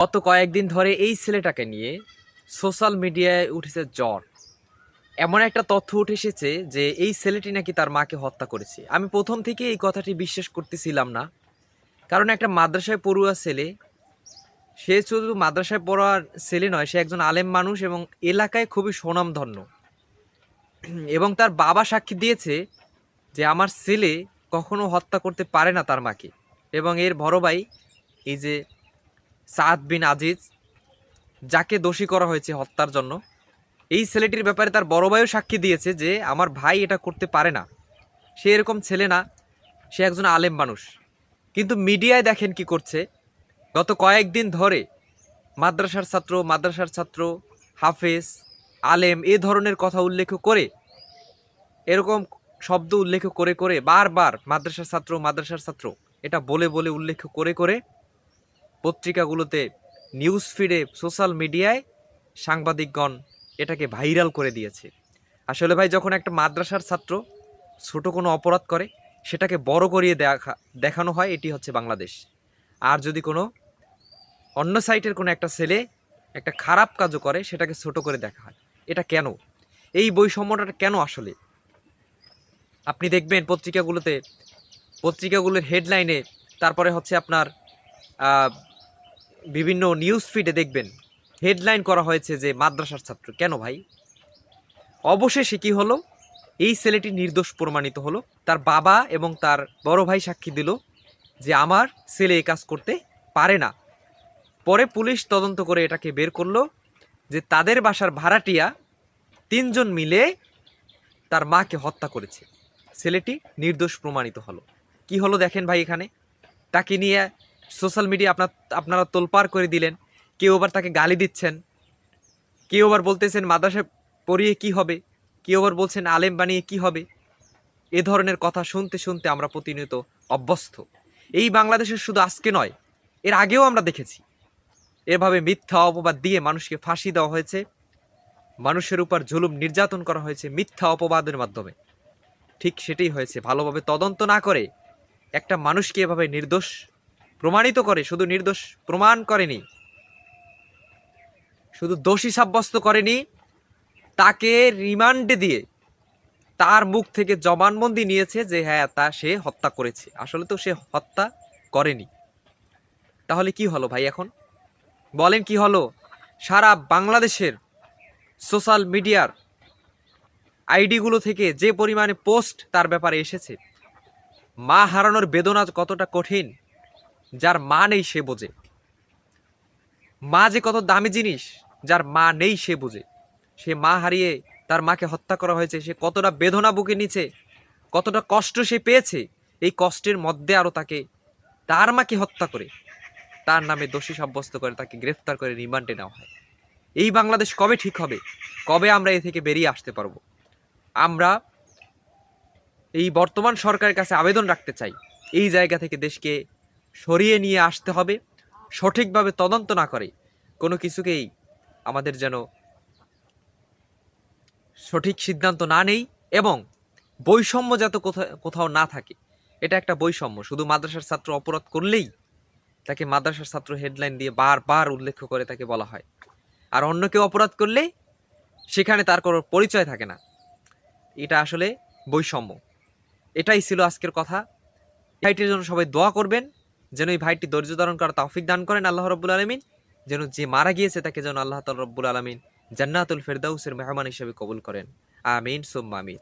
গত কয়েকদিন ধরে এই ছেলেটাকে নিয়ে সোশ্যাল মিডিয়ায় উঠেছে জ্বর। এমন একটা তথ্য উঠে এসেছে যে এই ছেলেটি নাকি তার মাকে হত্যা করেছে। আমি প্রথম থেকে এই কথাটি বিশ্বাস করতেছিলাম না, কারণ একটা মাদ্রাসায় পড়ুয়া ছেলে, সে শুধু মাদ্রাসায় পড়ার ছেলে নয়, সে একজন আলেম মানুষ এবং এলাকায় খুবই সুনামধন্য। এবং তার বাবা সাক্ষী দিয়েছে যে আমার ছেলে কখনো হত্যা করতে পারে না তার মাকে। এবং এর বড় ভাই, এই যে সাদ বিন আজিজ, যাকে দোষী করা হয়েছে হত্যার জন্য, এই ছেলেটির ব্যাপারে তার বড় ভাইও সাক্ষী দিয়েছে যে আমার ভাই এটা করতে পারে না, সে এরকম ছেলে না, সে একজন আলেম মানুষ। কিন্তু মিডিয়ায় দেখেন কি করছে। গত কয়েকদিন ধরে মাদ্রাসার ছাত্র, হাফেজ, আলেম এ ধরনের কথা উল্লেখ করে, এরকম শব্দ উল্লেখ করে করে বারবার মাদ্রাসার ছাত্র এটা বলে বলে উল্লেখ করে করে পত্রিকাগুলোতে, নিউজ ফিডে, সোশ্যাল মিডিয়ায় সাংবাদিকগণ এটাকে ভাইরাল করে দিয়েছে। আসলে ভাই, যখন একটা মাদ্রাসার ছাত্র ছোট কোনো অপরাধ করে, সেটাকে বড় করিয়ে দেখানো হয়, এটি হচ্ছে বাংলাদেশ। আর যদি কোনো অন্য সাইটের কোনো একটা ছেলে একটা খারাপ কাজও করে, সেটাকে ছোট করে দেখা হয়। এটা কেন? এই বৈষম্যটা কেন আসলে? আপনি দেখবেন পত্রিকাগুলোর হেডলাইনে, তারপরে হচ্ছে আপনার বিভিন্ন নিউজ ফিডে দেখবেন হেডলাইন করা হয়েছে যে মাদ্রাসার ছাত্র। কেন ভাই? অবশেষে কি হলো? এই ছেলেটি নির্দোষ প্রমাণিত হলো। তার বাবা এবং তার বড় ভাই সাক্ষী দিল যে আমার ছেলে এই কাজ করতে পারে না। পরে পুলিশ তদন্ত করে এটাকে বের করলো যে তাদের বাসার ভাড়াটিয়া 3 জন মিলে তার মাকে হত্যা করেছে। ছেলেটি নির্দোষ প্রমাণিত হলো। কি হলো দেখেন ভাই, এখানে তাকে নিয়ে সোশ্যাল মিডিয়া আপনারা তোলপাড় করে দিলেন। কেউ আবার তাকে গালি দিচ্ছেন, কেউ আবার বলতেছেন মাদ্রাসায় পড়িয়ে কি হবে, কেউ আবার বলছেন আলেম বানিয়ে কি হবে। এ ধরনের কথা শুনতে শুনতে আমরা প্রতিনিয়ত অভ্যস্ত। এই বাংলাদেশের শুধু আজকে নয়, এর আগেও আমরা দেখেছি এভাবে মিথ্যা অপবাদ দিয়ে মানুষকে ফাঁসি দেওয়া হয়েছে, মানুষের উপর জুলুম নির্যাতন করা হয়েছে মিথ্যা অপবাদের মাধ্যমে। ঠিক সেটাই হয়েছে। ভালোভাবে তদন্ত না করে একটা মানুষকে এভাবে নির্দোষ প্রমাণিত করে, শুধু নির্দোষ প্রমাণ করেনি, শুধু দোষী সাব্যস্ত করেনি, তাকে রিমান্ডে দিয়ে তার মুখ থেকে জবানবন্দি নিয়েছে যে হ্যাঁ, সে হত্যা করেছে। আসলে তো সে হত্যা করেনি। তাহলে কি হলো ভাই? এখন বলেন কি হলো? সারা বাংলাদেশের সোশ্যাল মিডিয়ার আইডিগুলো থেকে যে পরিমাণে পোস্ট তার ব্যাপারে এসেছে, মা হারানোর বেদনা কতটা কঠিন যার মা নেই সে বোঝে। মা যে কত দামি জিনিস, যার মা নেই সে বোঝে। সে মা হারিয়ে তার মাকে হত্যা করা হয়েছে, সে কতটা বেদনা বুকে নিচ্ছে, কতটা কষ্ট সে পেয়েছে। এই কষ্টের মধ্যে আরও তার মাকে হত্যা করে তার নামে দোষী সাব্যস্ত করে তাকে গ্রেফতার করে রিমান্ডে নেওয়া হয়। এই বাংলাদেশ কবে ঠিক হবে? কবে আমরা এ থেকে বেরিয়ে আসতে পারবো? আমরা এই বর্তমান সরকারের কাছে আবেদন রাখতে চাই, এই জায়গা থেকে দেশকে সরিয়ে নিয়ে আসতে হবে। সঠিকভাবে তদন্ত না করে কোনো কিছুকেই আমাদের যেন সঠিক সিদ্ধান্ত না নেই, এবং বৈষম্য যাতে কোথাও না থাকে। এটা একটা বৈষম্য। শুধু মাদ্রাসার ছাত্র অপরাধ করলেই তাকে মাদ্রাসার ছাত্র হেডলাইন দিয়ে বারবার উল্লেখ করে তাকে বলা হয়, আর অন্য কেউ অপরাধ করলে সেখানে তার কোনো পরিচয় থাকে না। এটা আসলে বৈষম্য। এটাই ছিল আজকের কথা। ভাইটির জন্য সবাই দোয়া করবেন, যেন এই ভাইটি ধৈর্য ধারণ করার তৌফিক দান করেন আল্লাহ রাব্বুল আলামিন। যেন যে মারা গিয়েছে তাকে যেন আল্লাহ তাআলা রাব্বুল আলামিন জান্নাতুল ফেরদাউসের মেহমান হিসেবে কবুল করেন। আমিন সুম্মা আমিন।